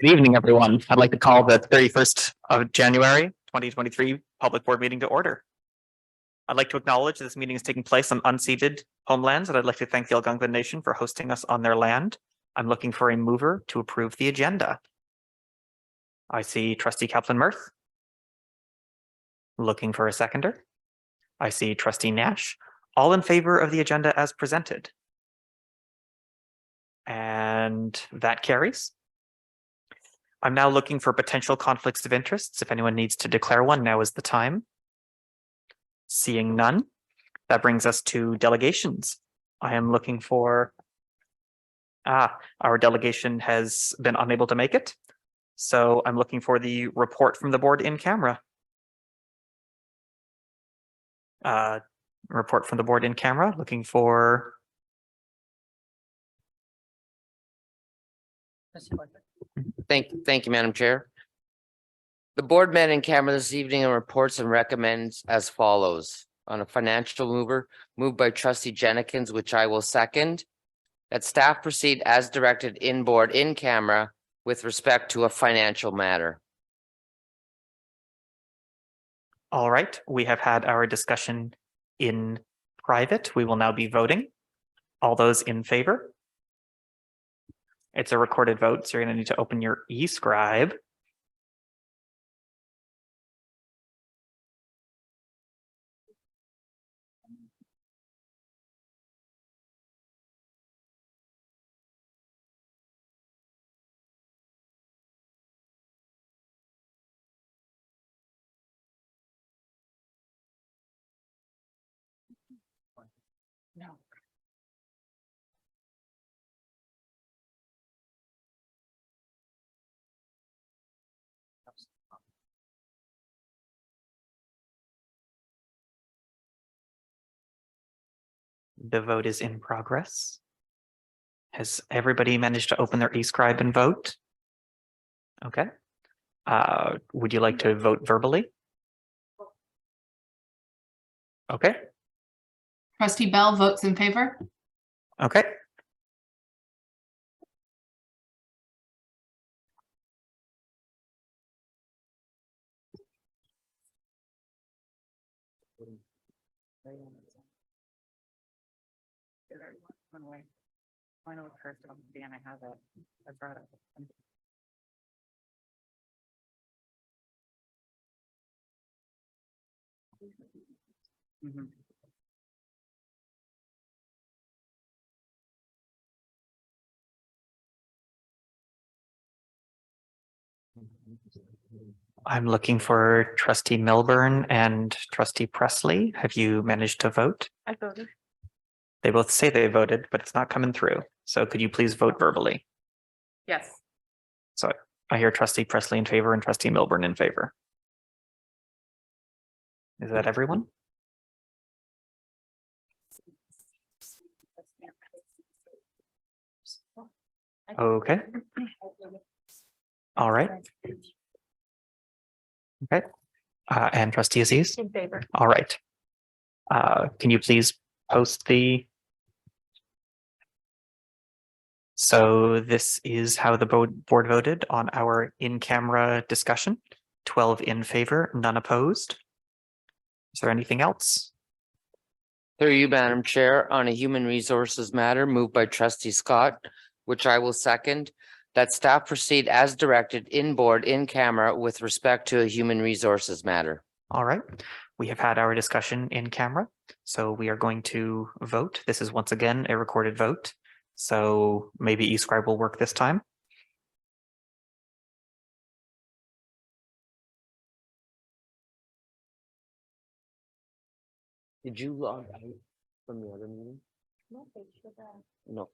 Good evening, everyone. I'd like to call the 31st of January, 2023 public board meeting to order. I'd like to acknowledge this meeting is taking place on unceded homelands, and I'd like to thank the Algonquin Nation for hosting us on their land. I'm looking for a mover to approve the agenda. I see Trustee Kaplan-Murth. Looking for a seconder. I see Trustee Nash. All in favor of the agenda as presented. And that carries. I'm now looking for potential conflicts of interests. If anyone needs to declare one, now is the time. Seeing none, that brings us to delegations. I am looking for, our delegation has been unable to make it. So I'm looking for the report from the board in camera. Report from the board in camera, looking for. Thank you, Madam Chair. The board met in camera this evening and reports and recommends as follows. On a financial moved by Trustee Jenkins, which I will second, that staff proceed as directed in board in camera with respect to a financial matter. All right, we have had our discussion in private. We will now be voting. All those in favor? It's a recorded vote, so you're going to need to open your e-scribe. No. The vote is in progress. Has everybody managed to open their e-scribe and vote? Okay. Would you like to vote verbally? Okay. Trustee Bell votes in favor. Okay. I have it. I brought it. I'm looking for Trustee Milburn and Trustee Presley. Have you managed to vote? I voted. They both say they voted, but it's not coming through. So could you please vote verbally? Yes. So I hear Trustee Presley in favor and Trustee Milburn in favor. Is that everyone? Okay. All right. Okay. And Trustee Aziz? In favor. All right. Can you please post the. So this is how the board voted on our in-camera discussion. 12 in favor, none opposed. Is there anything else? Through you, Madam Chair, on a human resources matter moved by Trustee Scott, which I will second, that staff proceed as directed in board in camera with respect to a human resources matter. All right. We have had our discussion in camera, so we are going to vote. This is once again a recorded vote. So maybe e-scribe will work this time. Did you log out from the other meeting? No.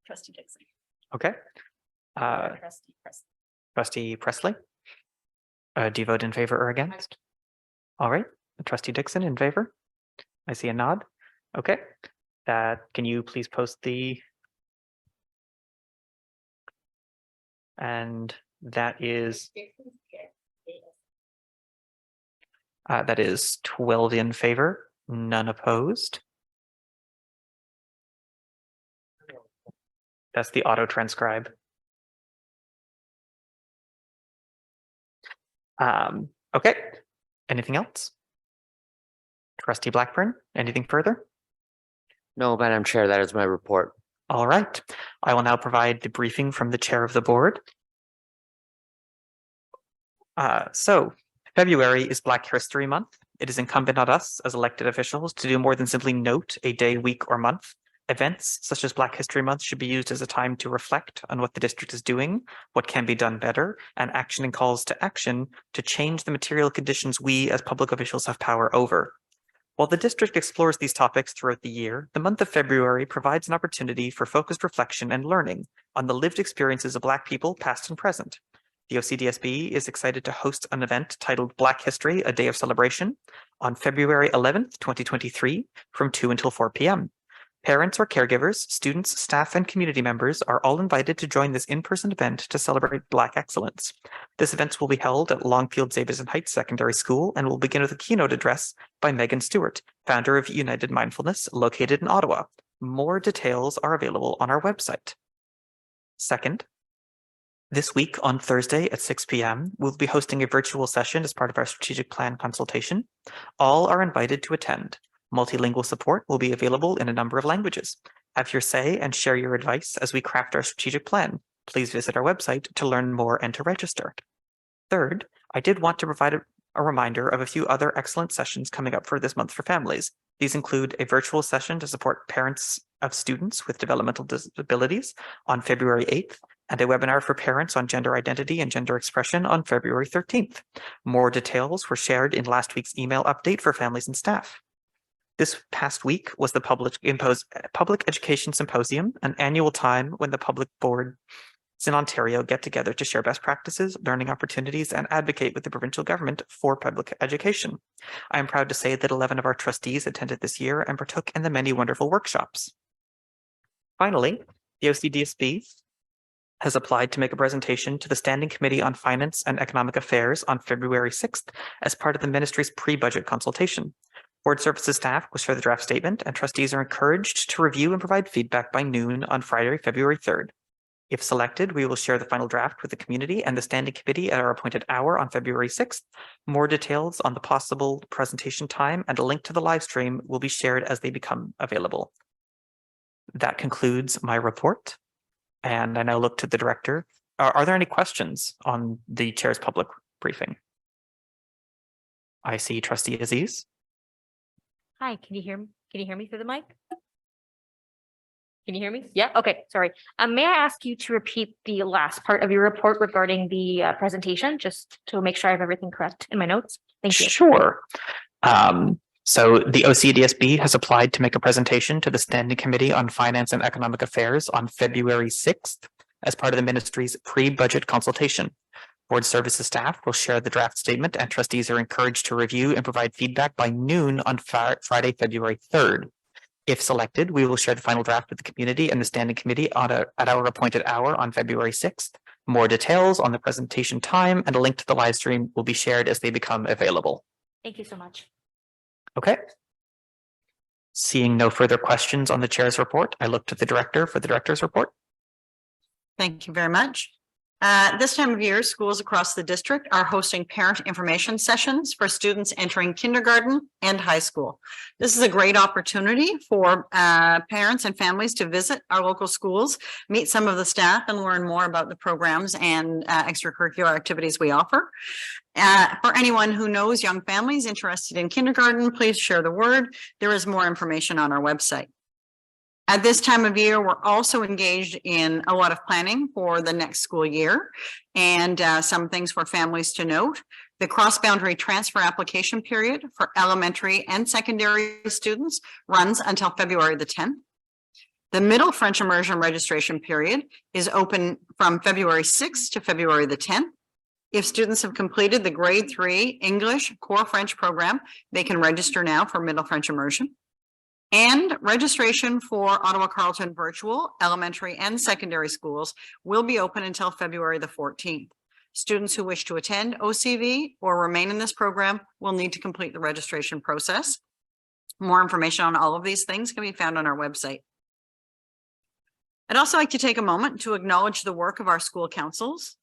Trustee Dixon. Okay. Trustee Preston. Trustee Presley? Do you vote in favor or against? All right, Trustee Dixon in favor? I see a nod. Okay, can you please post and that is 12 in favor, none opposed. That's the auto transcribe. Okay, anything else? Trustee Blackburn, anything further? No, Madam Chair, that is my report. All right, I will now provide the briefing from the chair of the board. So February is Black History Month. It is incumbent on us as elected officials to do more than simply note a day, week, or month. Events such as Black History Month should be used as a time to reflect on what the district is doing, what can be done better, and action and calls to action to change the material conditions we as public officials have power over. While the district explores these topics throughout the year, the month of February provides an opportunity for focused reflection and learning on the lived experiences of Black people, past and present. The OCDSB is excited to host an event titled Black History, A Day of Celebration on February 11th, 2023 from 2 until 4 p.m. Parents or caregivers, students, staff, and community members are all invited to join this in-person event to celebrate Black excellence. This event will be held at Longfield Zabazon Heights Secondary School and will begin with a keynote address by Megan Stewart, founder of United Mindfulness, located in Ottawa. More details are available on our website. Second, this week on Thursday at 6 p.m., we'll be hosting a virtual session as part of our strategic plan consultation. All are invited to attend. Multilingual support will be available in a number of languages. Have your say and share your advice as we craft our strategic plan. Please visit our website to learn more and to register. Third, I did want to provide a reminder of a few other excellent sessions coming up for this month for families. These include a virtual session to support parents of students with developmental disabilities on February 8th, and a webinar for parents on gender identity and gender expression on February 13th. More details were shared in last week's email update for families and staff. This past week was the Public Education Symposium, an annual time when the public boards in Ontario get together to share best practices, learning opportunities, and advocate with the provincial government for public education. I am proud to say that 11 of our trustees attended this year and partook in the many wonderful workshops. Finally, the OCDSB has applied to make a presentation to the Standing Committee on Finance and Economic Affairs on February 6th as part of the ministry's pre-budget consultation. Board Services staff will share the draft statement, and trustees are encouraged to review and provide feedback by noon on Friday, February 3rd. If selected, we will share the final draft with the community and the Standing Committee at our appointed hour on February 6th. More details on the possible presentation time and a link to the live stream will be shared as they become available. That concludes my report, and I now look to the director. Are there any questions on the chair's public briefing? I see Trustee Aziz. Hi, can you hear me? Can you hear me through the mic? Can you hear me? Yeah, okay, sorry. May I ask you to repeat the last part of your report regarding the presentation, just to make sure I have everything correct in my notes? Thank you. Sure. So the OCDSB has applied to make a presentation to the Standing Committee on Finance and Economic Affairs on February 6th as part of the ministry's pre-budget consultation. Board Services staff will share the draft statement, and trustees are encouraged to review and provide feedback by noon on Friday, February 3rd. If selected, we will share the final draft with the community and the Standing Committee at our appointed hour on February 6th. More details on the presentation time and a link to the live stream will be shared as they become available. Thank you so much. Okay. Seeing no further questions on the chair's report, I look to the director for the director's report. Thank you very much. This time of year, schools across the district are hosting parent information sessions for students entering kindergarten and high school. This is a great opportunity for parents and families to visit our local schools, meet some of the staff, and learn more about the programs and extracurricular activities we offer. For anyone who knows young families interested in kindergarten, please share the word. There is more information on our website. At this time of year, we're also engaged in a lot of planning for the next school year, and some things for families to note. The cross-boundary transfer application period for elementary and secondary students runs until February the 10th. The middle French immersion registration period is open from February 6th to February the 10th. If students have completed the grade 3 English core French program, they can register now for middle French immersion. And registration for Ottawa-Carleton virtual elementary and secondary schools will be open until February the 14th. Students who wish to attend OCV or remain in this program will need to complete the registration process. More information on all of these things can be found on our website. I'd also like to take a moment to acknowledge the work of our school councils.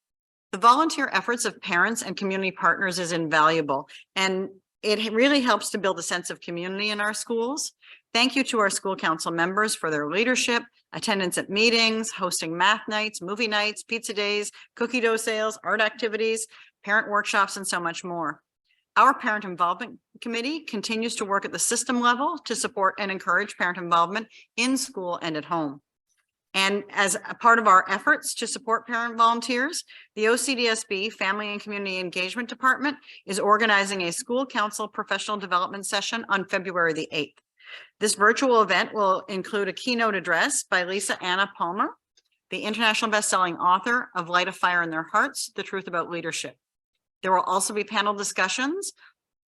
The volunteer efforts of parents and community partners is invaluable, and it really helps to build a sense of community in our schools. Thank you to our school council members for their leadership, attendance at meetings, hosting math nights, movie nights, pizza days, cookie dough sales, art activities, parent workshops, and so much more. Our parent involvement committee continues to work at the system level to support and encourage parent involvement in school and at home. And as a part of our efforts to support parent volunteers, the OCDSB Family and Community Engagement Department is organizing a school council professional development session on February the 8th. This virtual event will include a keynote address by Lisa Anna Palmer, the international best-selling author of Light a Fire in Their Hearts, The Truth About Leadership. There will also be panel discussions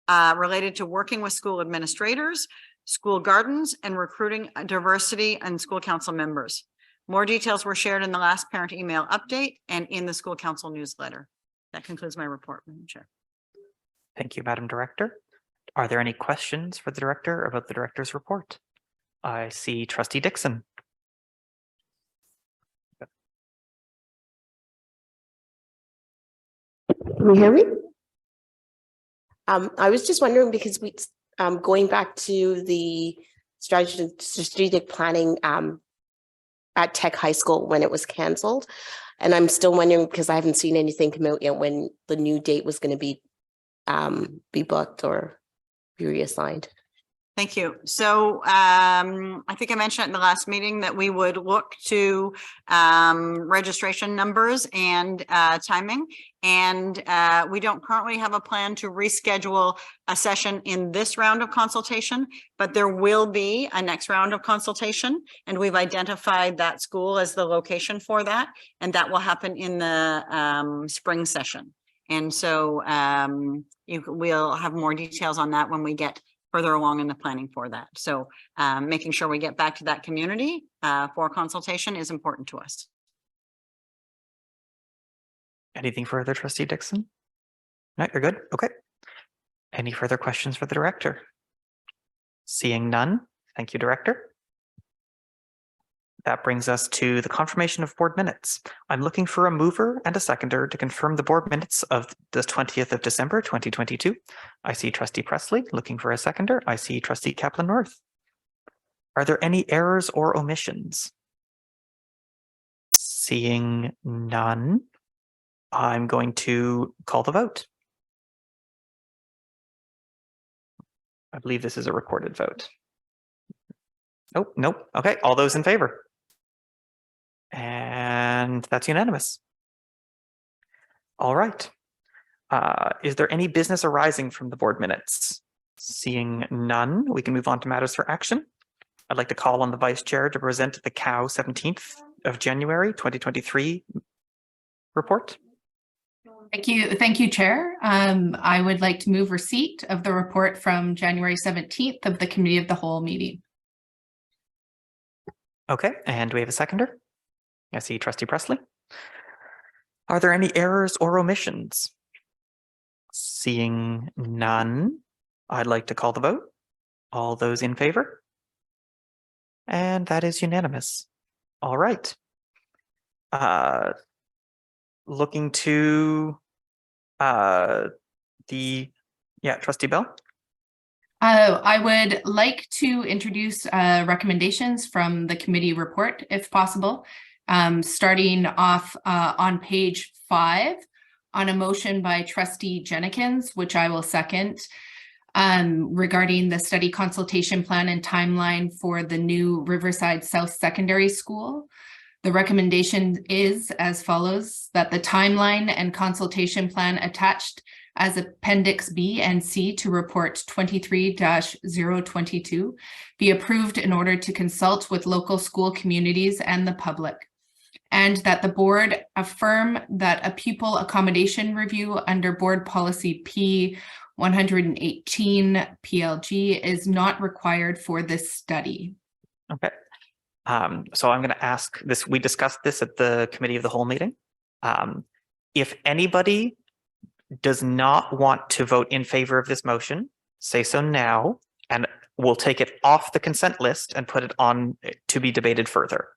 related to working with school administrators, school gardens, and recruiting diversity and school council members. More details were shared in the last parent email update and in the school council newsletter. That concludes my report, Madam Chair. Thank you, Madam Director. Are there any questions for the director about the director's report? I see Trustee Dixon. Can you hear me? I was just wondering because we, going back to the strategic planning at Tech High School when it was canceled, and I'm still wondering because I haven't seen anything come out yet when the new date was going to be booked or be reassigned. Thank you. So I think I mentioned in the last meeting that we would look to registration numbers and timing. And we don't currently have a plan to reschedule a session in this round of consultation, but there will be a next round of consultation. And we've identified that school as the location for that. And that will happen in the spring session. And so we'll have more details on that when we get further along in the planning for that. So making sure we get back to that community for consultation is important to us. Anything further, Trustee Dixon? No, you're good. Okay. Any further questions for the director? Seeing none. Thank you, Director. That brings us to the confirmation of board minutes. I'm looking for a mover and a seconder to confirm the board minutes of the 20th of December, 2022. I see Trustee Presley looking for a seconder. I see Trustee Kaplan-North. Are there any errors or omissions? Seeing none, I'm going to call the vote. I believe this is a recorded vote. Oh, nope. Okay, all those in favor? And that's unanimous. All right. Is there any business arising from the board minutes? Seeing none, we can move on to matters for action. I'd like to call on the Vice Chair to present the COW 17th of January 2023 report. Thank you, Chair. I would like to move receipt of the report from January 17th of the Committee of the Whole meeting. Okay, and do we have a seconder? I see Trustee Presley. Are there any errors or omissions? Seeing none, I'd like to call the vote. All those in favor? And that is unanimous. All right. Looking to Trustee Bell. I would like to introduce recommendations from the committee report, if possible, starting off on page 5 on a motion by Trustee Jennings, which I will second, regarding the study consultation plan and timeline for the new Riverside South Secondary School. The recommendation is as follows: that the timeline and consultation plan attached as Appendix B and C to Report 23-022 be approved in order to consult with local school communities and the public. And that the board affirm that a pupil accommodation review under Board Policy P 118 PLG is not required for this study. Okay. So I'm going to ask this, we discussed this at the committee of the whole meeting. If anybody does not want to vote in favor of this motion, say so now, and we'll take it off the consent list and put it on to be debated further.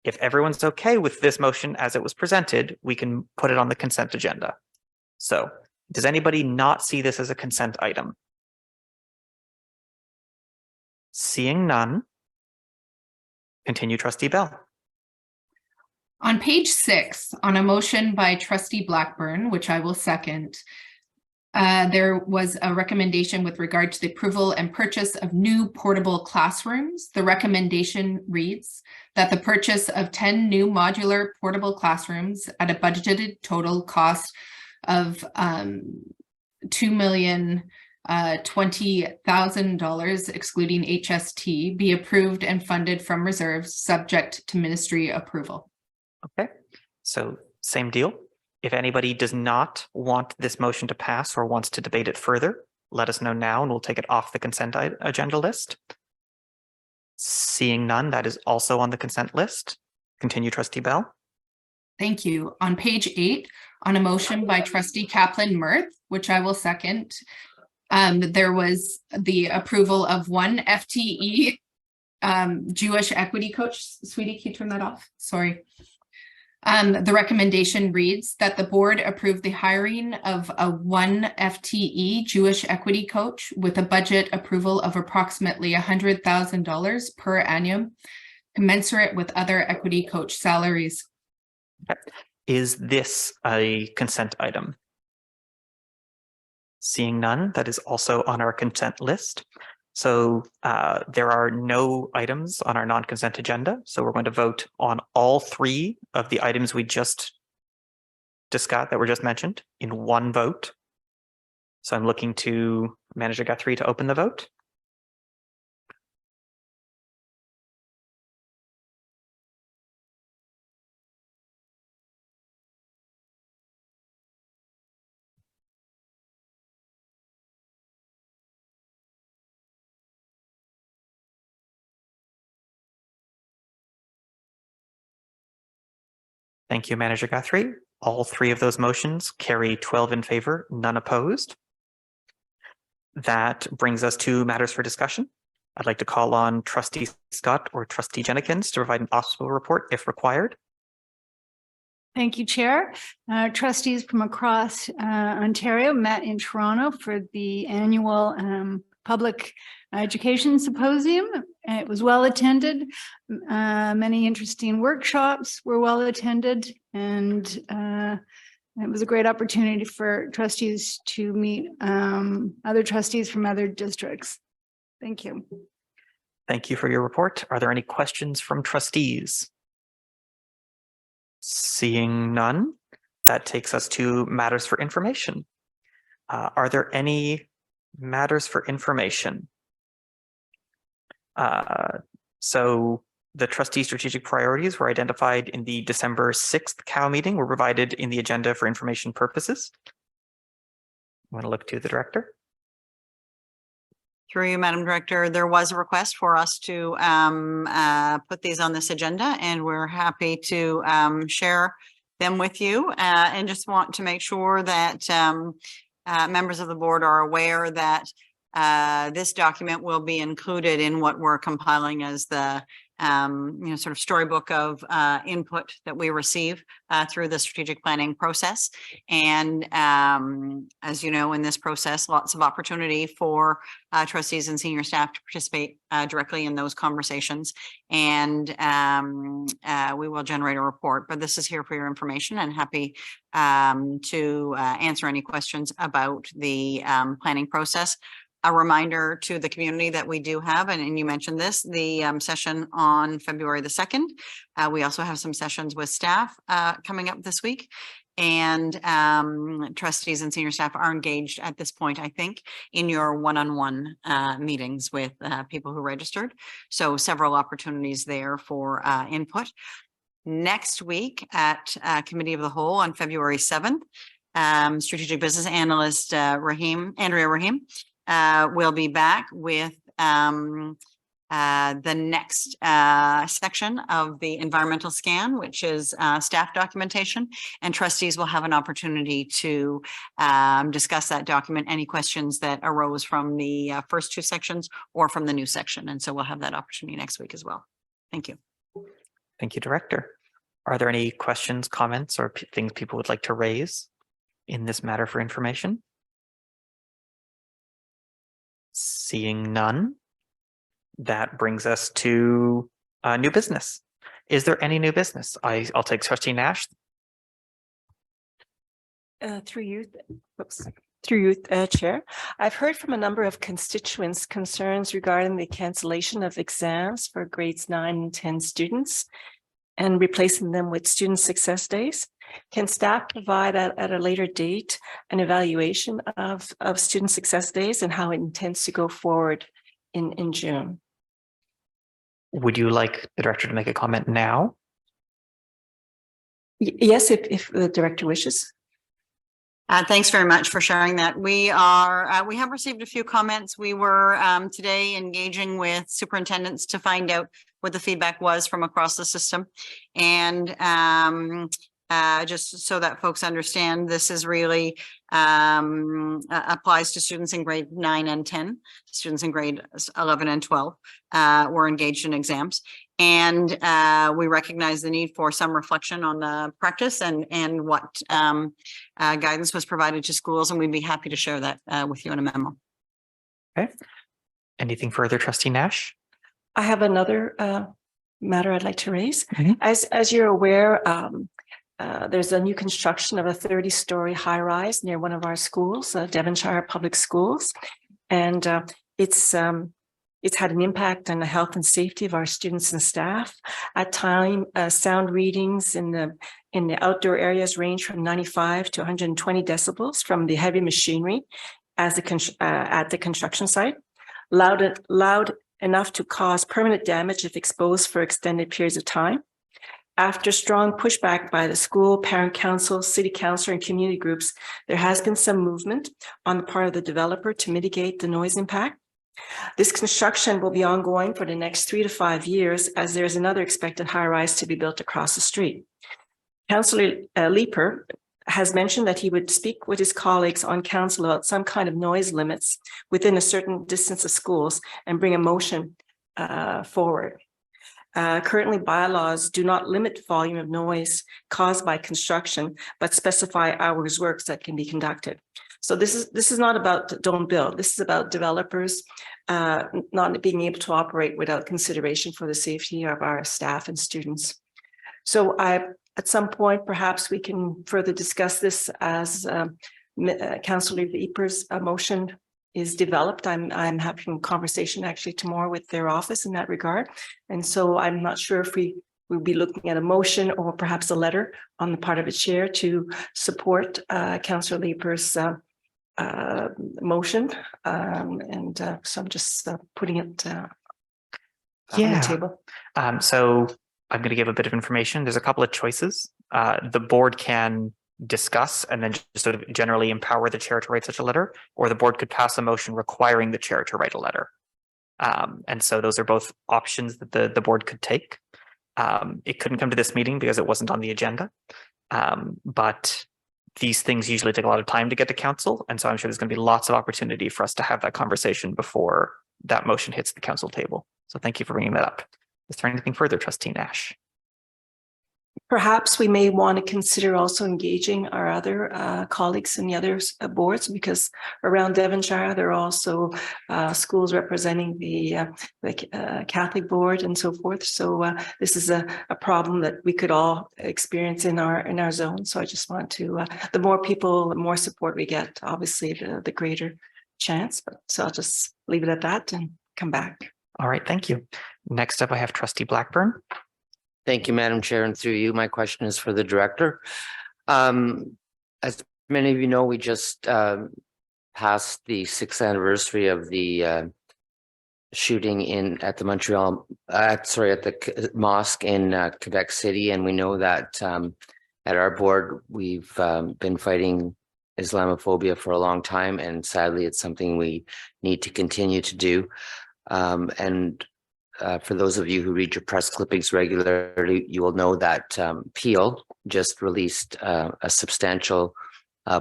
If everyone's okay with this motion as it was presented, we can put it on the consent agenda. So does anybody not see this as a consent item? Seeing none, continue, Trustee Bell. On page 6, on a motion by Trustee Blackburn, which I will second, there was a recommendation with regard to the approval and purchase of new portable classrooms. The recommendation reads that the purchase of 10 new modular portable classrooms at a budgeted total cost of $2,020,000 excluding HST be approved and funded from reserves subject to ministry approval. Okay, so same deal. If anybody does not want this motion to pass or wants to debate it further, let us know now and we'll take it off the consent agenda list. Seeing none, that is also on the consent list. Continue, Trustee Bell. Thank you. On page 8, on a motion by Trustee Kaplan-Murth, which I will second, there was the approval of one FTE Jewish equity coach. Sweetie, can you turn that off? Sorry. The recommendation reads that the board approve the hiring of a one FTE Jewish equity coach with a budget approval of approximately $100,000 per annum, commensurate with other equity coach salaries. Is this a consent item? Seeing none, that is also on our consent list. So there are no items on our non-consent agenda. So we're going to vote on all 3 of the items we just discussed that were just mentioned in one vote. So I'm looking to Manager Guthrie to open the vote. Thank you, Manager Guthrie. All 3 of those motions carry 12 in favor, none opposed. That brings us to matters for discussion. I'd like to call on Trustee Scott or Trustee Jenkins to provide an hospital report if required. Thank you, Chair. Trustees from across Ontario met in Toronto for the annual Public Education Symposium. It was well attended. Many interesting workshops were well attended, and it was a great opportunity for trustees to meet other trustees from other districts. Thank you. Thank you for your report. Are there any questions from trustees? Seeing none, that takes us to matters for information. Are there any matters for information? So the trustee strategic priorities were identified in the December 6th COW meeting, were provided in the agenda for information purposes. I'm going to look to the director. Through you, Madam Director, there was a request for us to put these on this agenda, and we're happy to share them with you, and just want to make sure that members of the board are aware that this document will be included in what we're compiling as the sort of storybook of input that we receive through the strategic planning process. And as you know, in this process, lots of opportunity for trustees and senior staff to participate directly in those conversations. And we will generate a report, but this is here for your information, and happy to answer any questions about the planning process. A reminder to the community that we do have, and you mentioned this, the session on February the 2nd. We also have some sessions with staff coming up this week. And trustees and senior staff are engaged at this point, I think, in your one-on-one meetings with people who registered. So several opportunities there for input. Next week at Committee of the Whole on February 7th, Strategic Business Analyst Andrea Rahim will be back with the next section of the environmental scan, which is staff documentation, and trustees will have an opportunity to discuss that document, any questions that arose from the first two sections or from the new section. And so we'll have that opportunity next week as well. Thank you. Thank you, Director. Are there any questions, comments, or things people would like to raise in this matter for information? Seeing none, that brings us to new business. Is there any new business? I'll take Trustee Nash. Through you, Chair. I've heard from a number of constituents concerns regarding the cancellation of exams for grades 9 and 10 students and replacing them with student success days. Can staff provide at a later date an evaluation of student success days and how it intends to go forward in June? Would you like the Director to make a comment now? Yes, if the Director wishes. Thanks very much for sharing that. We have received a few comments. We were today engaging with superintendents to find out what the feedback was from across the system. And just so that folks understand, this is really applies to students in grade 9 and 10. Students in grade 11 and 12 were engaged in exams. And we recognize the need for some reflection on the practice and what guidance was provided to schools. And we'd be happy to share that with you in a memo. Okay. Anything further, Trustee Nash? I have another matter I'd like to raise. Mm-hmm. As you're aware, there's a new construction of a 30-story high-rise near one of our schools, Devonshire Public Schools, and it's had an impact on the health and safety of our students and staff. At times, sound readings in the outdoor areas range from 95 to 120 decibels from the heavy machinery at the construction site, loud enough to cause permanent damage if exposed for extended periods of time. After strong pushback by the school, parent council, city council, and community groups, there has been some movement on the part of the developer to mitigate the noise impact. This construction will be ongoing for the next 3 to 5 years as there is another expected high-rise to be built across the street. Councillor Leeper has mentioned that he would speak with his colleagues on council about some kind of noise limits within a certain distance of schools and bring a motion forward. Currently, bylaws do not limit volume of noise caused by construction, but specify hours works that can be conducted. So this is not about don't build. This is about developers not being able to operate without consideration for the safety of our staff and students. So at some point, perhaps we can further discuss this as Councillor Leeper's motion is developed. I'm having a conversation actually tomorrow with their office in that regard. And so I'm not sure if we will be looking at a motion or perhaps a letter on the part of a chair to support Councillor Leeper's motion. So I'm just putting it on the table. So I'm going to give a bit of information. There's a couple of choices. The board can discuss and then just sort of generally empower the chair to write such a letter, or the board could pass a motion requiring the chair to write a letter. And so those are both options that the board could take. It couldn't come to this meeting because it wasn't on the agenda. But these things usually take a lot of time to get to council. And so I'm sure there's going to be lots of opportunity for us to have that conversation before that motion hits the council table. So thank you for bringing that up. Is there anything further, Trustee Nash? Perhaps we may want to consider also engaging our other colleagues in the other boards, because around Devonshire, there are also schools representing the Catholic board and so forth. So this is a problem that we could all experience in our zone. So I just want to, the more people, the more support we get, obviously the greater chance. But so I'll just leave it at that and come back. All right, thank you. Next up, I have Trustee Blackburn. Thank you, Madam Chair, and through you, my question is for the director. As many of you know, we just passed the 6th anniversary of the shooting at the mosque in Quebec City, and we know that at our board we've been fighting Islamophobia for a long time, and sadly, it's something we need to continue to do. For those of you who read your press clippings regularly, you will know that Peel just released a substantial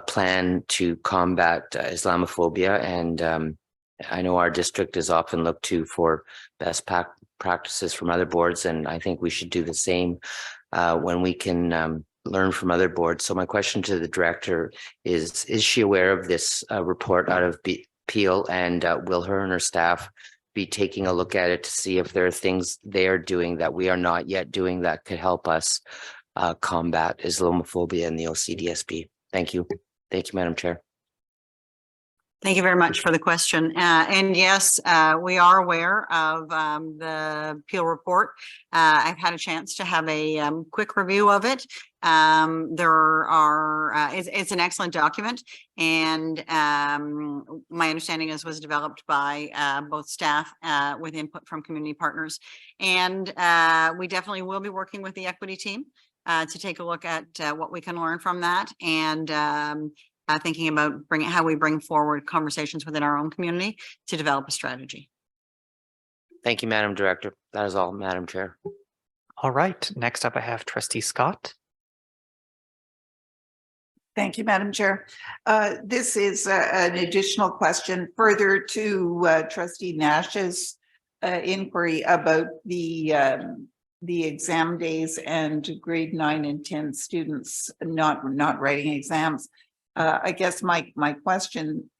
plan to combat Islamophobia. And I know our district is often looked to for best practices from other boards, and I think we should do the same when we can learn from other boards. So my question to the director is she aware of this report out of Peel, and will her and her staff be taking a look at it to see if there are things they are doing that we are not yet doing that could help us combat Islamophobia in the OCDSB? Thank you. Thank you, Madam Chair. Thank you very much for the question. And yes, we are aware of the Peel report. I've had a chance to have a quick review of it. It's an excellent document, and my understanding is was developed by both staff with input from community partners. And we definitely will be working with the equity team to take a look at what we can learn from that, and thinking about how we bring forward conversations within our own community to develop a strategy. Thank you, Madam Director. That is all, Madam Chair. All right. Next up, I have Trustee Scott. Thank you, Madam Chair. This is an additional question further to Trustee Nash's inquiry about the exam days and grade 9 and 10 students not writing exams. I guess my question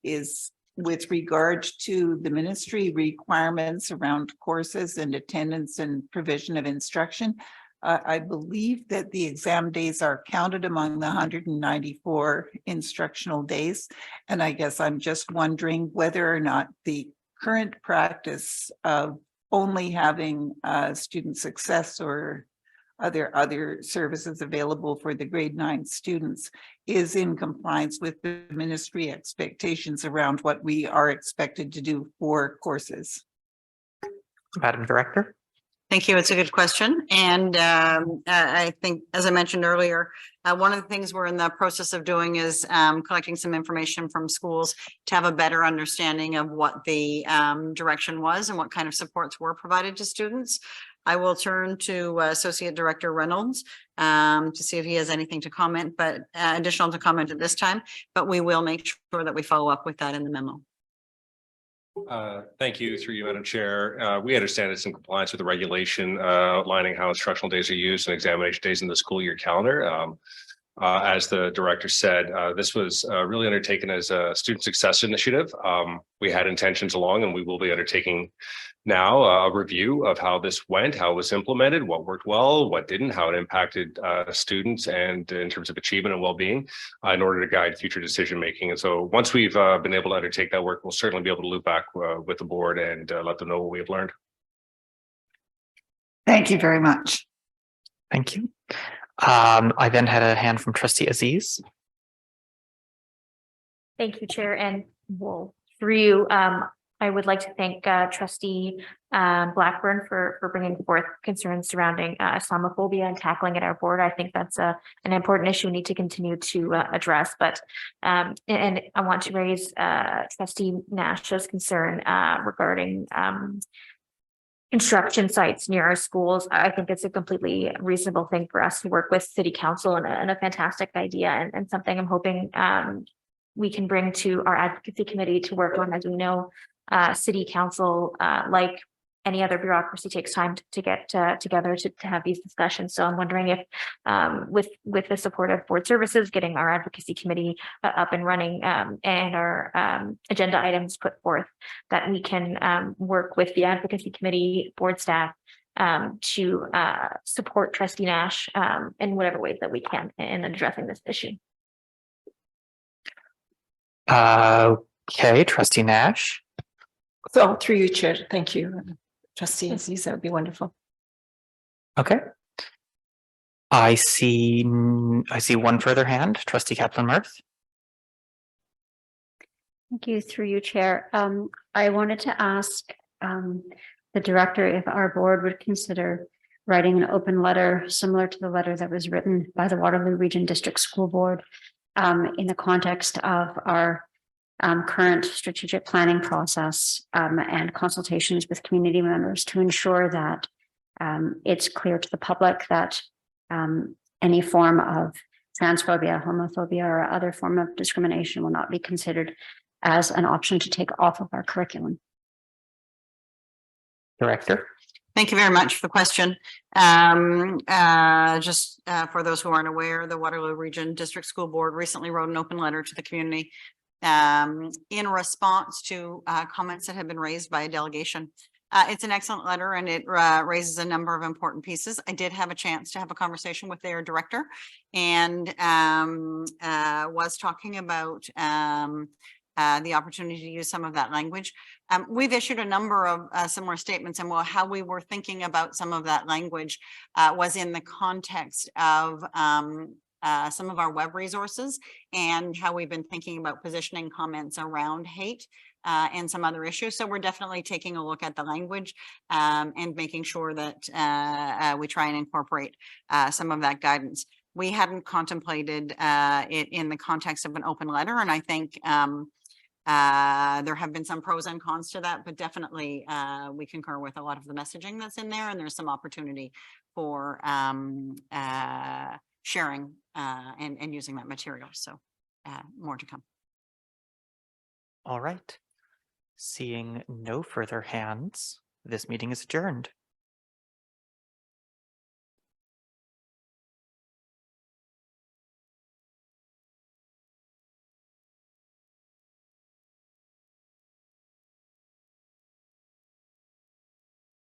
is with regard to the ministry requirements around courses and attendance and provision of instruction. I believe that the exam days are counted among the 194 instructional days. And I guess I'm just wondering whether or not the current practice of only having student success or other services available for the grade 9 students is in compliance with the ministry expectations around what we are expected to do for courses. Madam Director. Thank you. It's a good question. And I think, as I mentioned earlier, one of the things we're in the process of doing is collecting some information from schools to have a better understanding of what the direction was and what kind of supports were provided to students. I will turn to Associate Director Reynolds to see if he has anything to comment, but additional to comment at this time, but we will make sure that we follow up with that in the memo. Thank you, through you, Madam Chair. We understand it's in compliance with the regulation outlining how instructional days are used and examination days in the school year calendar. As the director said, this was really undertaken as a student success initiative. We had intentions along, and we will be undertaking now a review of how this went, how it was implemented, what worked well, what didn't, how it impacted students and in terms of achievement and well-being in order to guide future decision making. And so once we've been able to undertake that work, we'll certainly be able to loop back with the board and let them know what we have learned. Thank you very much. Thank you. I then had a hand from Trustee Aziz. Thank you, Chair, and well, through you, I would like to thank Trustee Blackburn for bringing forth concerns surrounding Islamophobia and tackling it at our board. I think that's an important issue we need to continue to address. But and I want to raise Trustee Nash's concern regarding construction sites near our schools. I think it's a completely reasonable thing for us to work with City Council, and a fantastic idea, and something I'm hoping we can bring to our advocacy committee to work on. As we know, City Council, like any other bureaucracy, takes time to get together to have these discussions. So I'm wondering if with the support of board services, getting our advocacy committee up and running and our agenda items put forth, that we can work with the advocacy committee, board staff to support Trustee Nash in whatever ways that we can in addressing this issue. Okay, Trustee Nash. So through you, Chair. Thank you, Trustee Aziz. That would be wonderful. Okay. I see one further hand, trustee Kaplan Mirth. Thank you, through you, Chair. I wanted to ask the director if our board would consider writing an open letter similar to the letter that was written by the Waterloo Region District School Board in the context of our current strategic planning process and consultations with community members to ensure that it's clear to the public that any form of transphobia, homophobia, or other form of discrimination will not be considered as an option to take off of our curriculum. Director. Thank you very much for the question. Just for those who aren't aware, the Waterloo Region District School Board recently wrote an open letter to the community in response to comments that have been raised by a delegation. It's an excellent letter and it raises a number of important pieces. I did have a chance to have a conversation with their director and was talking about the opportunity to use some of that language. We've issued a number of similar statements, and how we were thinking about some of that language was in the context of some of our web resources and how we've been thinking about positioning comments around hate and some other issues. So we're definitely taking a look at the language and making sure that we try and incorporate some of that guidance. We hadn't contemplated it in the context of an open letter, and I think there have been some pros and cons to that, but definitely we concur with a lot of the messaging that's in there, and there's some opportunity for sharing and using that material. So more to come. All right. Seeing no further hands, this meeting is adjourned.